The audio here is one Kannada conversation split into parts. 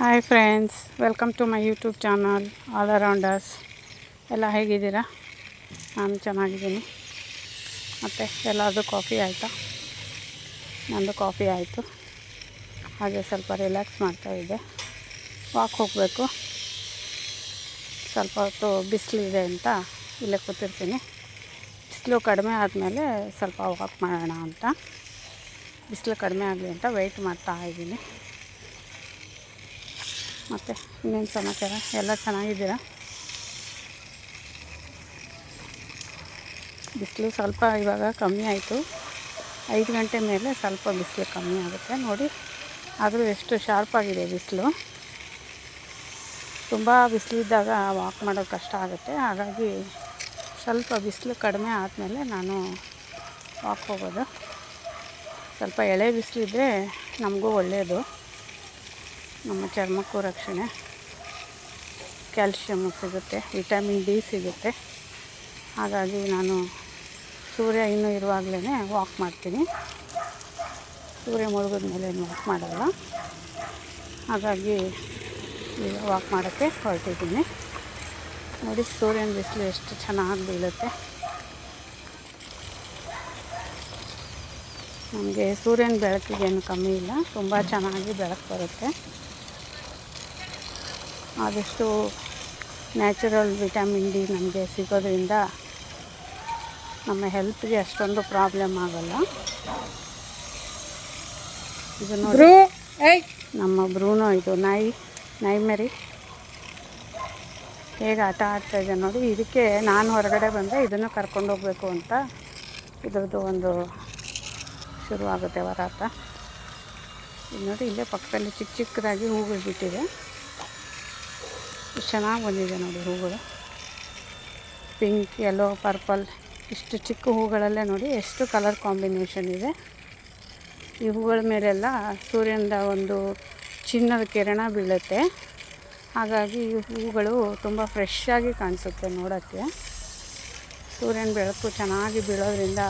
Hi friends, welcome to my YouTube channel all around us. ಎಲ್ಲ ಹೇಗಿದ್ದೀರಾ? ನಾನು ಚೆನ್ನಾಗಿದ್ದೀನಿ. ಮತ್ತು ಎಲ್ಲರದು ಕಾಫಿ ಆಯಿತಾ? ನಂದು ಕಾಫಿ ಆಯಿತು. ಹಾಗೆ ಸ್ವಲ್ಪ ರಿಲ್ಯಾಕ್ಸ್ ಮಾಡ್ತಾಯಿದ್ದೆ. ವಾಕ್ ಹೋಗಬೇಕು, ಸ್ವಲ್ಪ ಹೊತ್ತು ಬಿಸಿಲಿದೆ ಅಂತ ಇಲ್ಲೇ ಕೂತಿರ್ತೀನಿ. ಬಿಸಿಲು ಕಡಿಮೆ ಆದಮೇಲೆ ಸ್ವಲ್ಪ ವಾಕ್ ಮಾಡೋಣ ಅಂತ, ಬಿಸಿಲು ಕಡಿಮೆ ಆಗಲಿ ಅಂತ ವೆಯ್ಟ್ ಮಾಡ್ತಾಯಿದ್ದೀನಿ. ಮತ್ತು ಇನ್ನೇನು ಸಮಾಚಾರ? ಎಲ್ಲ ಚೆನ್ನಾಗಿದ್ದೀರಾ? ಬಿಸಿಲು ಸ್ವಲ್ಪ ಇವಾಗ ಕಮ್ಮಿ ಆಯಿತು. 5 ಗಂಟೆ ಮೇಲೆ ಸ್ವಲ್ಪ ಬಿಸಿಲು ಕಮ್ಮಿ ಆಗುತ್ತೆ ನೋಡಿ. ಆದರೂ ಎಷ್ಟು ಶಾರ್ಪಾಗಿದೆ ಬಿಸಿಲು. ತುಂಬ ಬಿಸಿಲಿದ್ದಾಗ ವಾಕ್ ಮಾಡೋದು ಕಷ್ಟ ಆಗುತ್ತೆ. ಹಾಗಾಗಿ ಸ್ವಲ್ಪ ಬಿಸಿಲು ಕಡಿಮೆ ಆದಮೇಲೆ ನಾನು ವಾಕ್ ಹೋಗೋದು. ಸ್ವಲ್ಪ ಎಳೆ ಬಿಸಿಲಿದ್ದರೆ ನಮಗೂ ಒಳ್ಳೆಯದು, ನಮ್ಮ ಚರ್ಮಕ್ಕೂ ರಕ್ಷಣೆ, ಕ್ಯಾಲ್ಶಿಯಮ್ಮು ಸಿಗುತ್ತೆ, ವಿಟಮಿನ್ ಡಿ ಸಿಗುತ್ತೆ. ಹಾಗಾಗಿ ನಾನು ಸೂರ್ಯ ಇನ್ನೂ ಇರುವಾಗಲೇ ವಾಕ್ ಮಾಡ್ತೀನಿ. ಸೂರ್ಯ ಮುಳುಗಿದ ಮೇಲೆ ವಾಕ್ ಮಾಡಲ್ಲ. ಹಾಗಾಗಿ ಈಗ ವಾಕ್ ಮಾಡೋಕ್ಕೆ ಹೊರಟಿದ್ದೀನಿ. ನೋಡಿ, ಸೂರ್ಯನ ಬಿಸಿಲು ಎಷ್ಟು ಚೆನ್ನಾಗಿ ಬೀಳುತ್ತೆ. ನಮಗೆ ಸೂರ್ಯನ ಬೆಳಕಿಗೇನು ಕಮ್ಮಿ ಇಲ್ಲ, ತುಂಬ ಚೆನ್ನಾಗಿ ಬೆಳಕು ಬರುತ್ತೆ. ಆದಷ್ಟು ನ್ಯಾಚುರಲ್ ವಿಟಮಿನ್ ಡಿ ನಮಗೆ ಸಿಗೋದ್ರಿಂದ ನಮ್ಮ ಹೆಲ್ತ್ಗೆ ಅಷ್ಟೊಂದು ಪ್ರಾಬ್ಲಮ್ ಆಗೋಲ್ಲ. ಇದು ನೋಡಿ, ನಮ್ಮ ಬ್ರೂನೋ, ಇದು ನಾಯಿ ಮರಿ ಹೇಗೆ ಆಟ ಆಡ್ತಾಯಿದೆ ನೋಡಿ. ಇದಕ್ಕೆ ನಾನು ಹೊರಗಡೆ ಬಂದರೆ ಇದನ್ನು ಕರ್ಕೊಂಡು ಹೋಗಬೇಕು ಅಂತ ಇದ್ರದ್ದು ಒಂದು ಶುರುವಾಗುತ್ತೆ ಹೋರಾಟ. ಇದು ನೋಡಿ, ಇಲ್ಲೇ ಪಕ್ಕದಲ್ಲಿ ಚಿಕ್ಕ ಚಿಕ್ಕದಾಗಿ ಹೂಗಳು ಬಿಟ್ಟಿದೆ. ಎಷ್ಟು ಚೆನ್ನಾಗಿ ಬಂದಿದೆ ನೋಡಿ ಹೂಗಳು. ಪಿಂಕ್, ಯೆಲ್ಲೋ, ಪರ್ಪಲ್, ಇಷ್ಟು ಚಿಕ್ಕ ಹೂಗಳಲ್ಲೇ ನೋಡಿ ಎಷ್ಟು ಕಲರ್ ಕಾಂಬಿನೇಷನ್ ಇದೆ. ಈ ಹೂಗಳ ಮೇಲೆಲ್ಲ ಸೂರ್ಯನ ಒಂದು ಚಿನ್ನದ ಕಿರಣ ಬೀಳುತ್ತೆ. ಹಾಗಾಗಿ ಈ ಹೂಗಳು ತುಂಬ ಫ್ರೆಶ್ ಆಗಿ ಕಾಣಿಸುತ್ತೆ ನೋಡೋಕ್ಕೆ. ಸೂರ್ಯನ ಬೆಳಕು ಚೆನ್ನಾಗಿ ಬೀಳೋದ್ರಿಂದ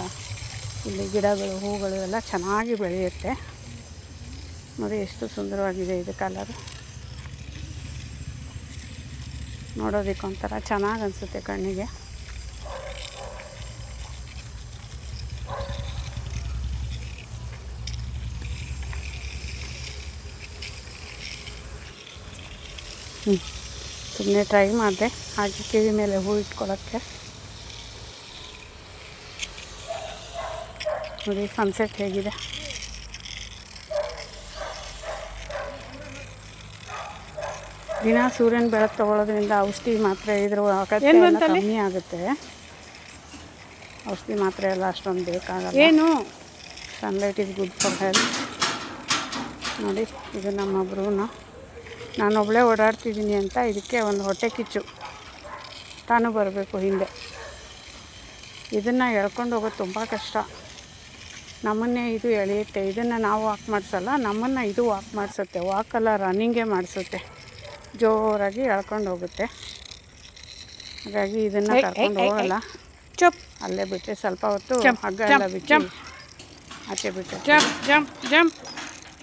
ಇಲ್ಲಿ ಗಿಡಗಳು, ಹೂಗಳು ಎಲ್ಲ ಚೆನ್ನಾಗಿ ಬೆಳೆಯುತ್ತೆ. ನೋಡಿ ಎಷ್ಟು ಸುಂದರವಾಗಿದೆ ಇದು ಕಲರ್. ನೋಡೋದಕ್ಕೆ ಒಂಥರ ಚೆನ್ನಾಗಿ ಅನಿಸುತ್ತೆ ಕಣ್ಣಿಗೆ. ಸುಮ್ಮನೆ ಟ್ರೈ ಮಾಡಿದೆ ಹಾಗೆ ಕಿವಿ ಮೇಲೆ ಹೂ ಇಟ್ಕೊಳ್ಳೋಕ್ಕೆ. ನೋಡಿ ಸನ್ಸೆಟ್ ಹೇಗಿದೆ. ದಿನ ಸೂರ್ಯನ ಬೆಳಕು ತೊಗೊಳ್ಳೋದ್ರಿಂದ ಔಷಧಿ ಮಾತ್ರೆ ಇದ್ರ ಕಮ್ಮಿ ಆಗುತ್ತೆ. ಔಷಧಿ ಮಾತ್ರೆ ಎಲ್ಲ ಅಷ್ಟೊಂದು ಬೇಕಾಗಲ್ಲ. ಏನು sunlight is good for health. ನೋಡಿ, ಇದು ನಮ್ಮ ಬ್ರೂನೋ. ನಾನೊಬ್ಬಳೇ ಓಡಾಡ್ತಿದ್ದೀನಿ ಅಂತ ಇದಕ್ಕೆ ಒಂದು ಹೊಟ್ಟೆ ಕಿಚ್ಚು, ತಾನು ಬರಬೇಕು ಹಿಂದೆ. ಇದನ್ನು ಎಳ್ಕೊಂಡು ಹೋಗೋದು ತುಂಬ ಕಷ್ಟ. ನಮ್ಮನ್ನೇ ಇದು ಎಳೆಯುತ್ತೆ. ಇದನ್ನು ನಾವು ವಾಕ್ ಮಾಡಿಸಲ್ಲ, ನಮ್ಮನ್ನು ಇದು ವಾಕ್ ಮಾಡಿಸುತ್ತೆ. ವಾಕಲ್ಲ, ರನ್ನಿಂಗೇ ಮಾಡಿಸುತ್ತೆ. ಜೋರಾಗಿ ಎಳ್ಕೊಂಡು ಹೋಗುತ್ತೆ. ಹಾಗಾಗಿ ಇದನ್ನು ಕರ್ಕೊಂಡು ಹೋಗಲ್ಲ, ಅಲ್ಲೇ ಬಿಟ್ಟೆ ಸ್ವಲ್ಪ ಹೊತ್ತು ಹಗ್ಗ ಎಲ್ಲ ಬಿಟ್ಟು ಆಚೆ ಬಿಟ್ಟು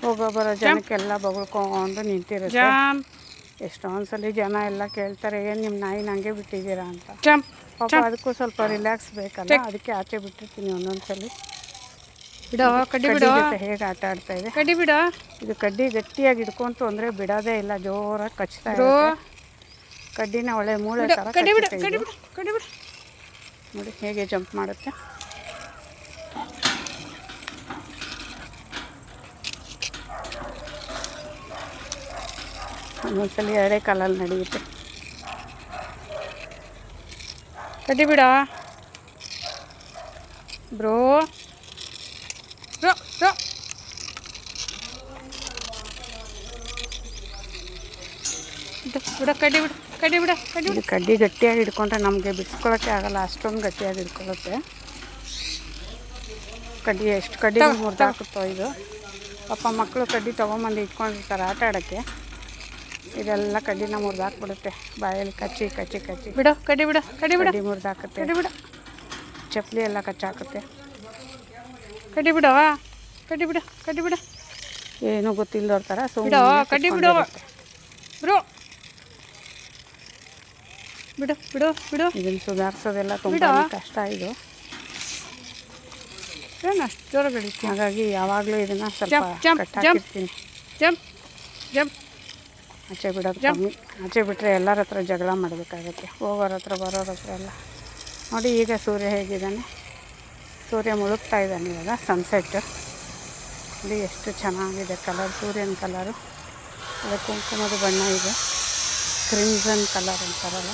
ಹೋಗೋ ಬರೋ ಜನಕ್ಕೆಲ್ಲ ಬಗಳ್ಕೊಂಡು ನಿಂತಿರುತ್ತೆ. ಎಷ್ಟೊಂದು ಸಲ ಜನ ಎಲ್ಲ ಕೇಳ್ತಾರೆ, ಏನು ನಿಮ್ಮ ನಾಯಿ ನನಗೆ ಬಿಟ್ಟಿದ್ದೀರಾ ಅಂತ. ಪಾಪ ಅದಕ್ಕೂ ಸ್ವಲ್ಪ ರಿಲ್ಯಾಕ್ಸ್ ಬೇಕಲ್ಲ, ಅದಕ್ಕೆ ಆಚೆ ಬಿಟ್ಟಿರ್ತೀನಿ ಒಂದೊಂದು ಸಲ. ಬಿಡೋ, ಕಡ್ಡಿ ಬಿಡೋ, ಹೇಗೆ ಆಟ ಆಡ್ತಾ ಇದೆ. ಕಡ್ಡಿ ಬಿಡೋ. ಇದು ಕಡ್ಡಿ ಗಟ್ಟಿಯಾಗಿ ಹಿಡ್ಕೊಂತು ಅಂದರೆ ಬಿಡೋದೇ ಇಲ್ಲ, ಜೋರಾಗಿ ಕಚ್ತಾ ಇರುತ್ತೆ. ಕಡ್ಡಿನ ಒಳ್ಳೆ ಮೂಳೆ ಥರ ನೋಡಿ ಹೇಗೆ ಜಂಪ್ ಮಾಡುತ್ತೆ. ಒಂದೊಂದ್ಸಲಿ ಎರಡೇ ಕಾಲಲ್ಲಿ ನಡೆಯುತ್ತೆ. ಕಡ್ಡಿ ಬಿಡ ಬ್ರೋ. ಬಿಡ ಕಡ್ಡಿ ಬಿಡು, ಕಡ್ಡಿ ಬಿಡ, ಕಡ್ಡಿ ಬಿಡು. ಕಡ್ಡಿ ಗಟ್ಟಿಯಾಗಿ ಹಿಡ್ಕೊಂಡ್ರೆ ನಮಗೆ ಬಿಡ್ಸ್ಕೊಳ್ಳೋಕ್ಕೆ ಆಗಲ್ಲ, ಅಷ್ಟೊಂದು ಗಟ್ಟಿಯಾಗಿ ಹಿಡ್ಕೊಳ್ಳುತ್ತೆ. ಕಡ್ಡಿ ಎಷ್ಟು ಕಡ್ಡಿ ಮುರಿದಾಕುತ್ತೋ ಇದು. ಪಾಪ ಮಕ್ಕಳು ಕಡ್ಡಿ ತೊಗೊಂಬಂದು ಇಟ್ಕೊಂಡಿರ್ತಾರೆ ಆಟ ಆಡೋಕ್ಕೆ. ಇದೆಲ್ಲ ಕಡ್ಡಿನ ಮುರಿದಾಕ್ಬಿಡುತ್ತೆ, ಬಾಯಲ್ಲಿ ಕಚ್ಚಿ ಕಚ್ಚಿ ಕಚ್ಚಿ. ಬಿಡು, ಕಡ್ಡಿ ಬಿಡು, ಕಡ್ಡಿ ಬಿಡು. ಕಡ್ಡಿ ಮುರಿದಾಕುತ್ತೆ, ಕಡ್ಡಿ ಬಿಡು. ಚಪ್ಪಲಿ ಎಲ್ಲ ಕಚ್ಚಾಕುತ್ತೆ. ಕಡ್ಡಿ ಬಿಡವ, ಕಡ್ಡಿ ಬಿಡು, ಕಡ್ಡಿ ಬಿಡು. ಏನೂ ಗೊತ್ತಿಲ್ಲದವ್ರ ಥರ ಸುಮ್ಮನೆ ಕಡ್ಡಿ ಬಿಡು. ಬ್ರೋ ಬಿಡು ಬಿಡು ಬಿಡು. ಇದನ್ನು ಸುಧಾರಿಸೋದೆಲ್ಲ ತುಂಬ ಕಷ್ಟ ಇದು. ಏನು ಅಷ್ಟು ಜೋರ ಬೆಳೀತೀನಿ, ಹಾಗಾಗಿ ಯಾವಾಗಲೂ ಇದನ್ನು ಸ್ವಲ್ಪ ಕಟ್ಟಾಕಿರ್ತೀನಿ. Jump jump. ಆಚೆ ಬಿಡೋದು ಕಮ್ಮಿ. ಆಚೆ ಬಿಟ್ಟರೆ ಎಲ್ಲರ ಹತ್ರ ಜಗಳ ಮಾಡಬೇಕಾಗತ್ತೆ, ಹೋಗೋರ ಹತ್ರ ಬರೋರ ಹತ್ರ ಎಲ್ಲ. ನೋಡಿ ಈಗ ಸೂರ್ಯ ಹೇಗಿದ್ದಾನೆ, ಸೂರ್ಯ ಮುಳುಗ್ತಾ ಇದ್ದಾನೆ ಇವಾಗ. ಸನ್ಸೆಟ್ ನೋಡಿ ಎಷ್ಟು ಚೆನ್ನಾಗಿದೆ ಕಲರ್, ಸೂರ್ಯನ ಕಲರು. ಅದೇ ಕುಂಕುಮದ ಬಣ್ಣ ಇದೆ, ಕ್ರಿಮ್ಸನ್ ಕಲರ್ ಅಂತಾರಲ್ಲ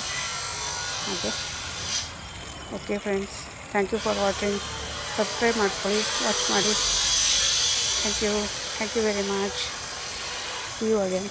ಹಾಗೆ. Okay friends, thank you for watching. Subscribe ಮಾಡ್ಕೊಳ್ಳಿ, ವಾಚ್ ಮಾಡಿ. Thank you very much. See you again.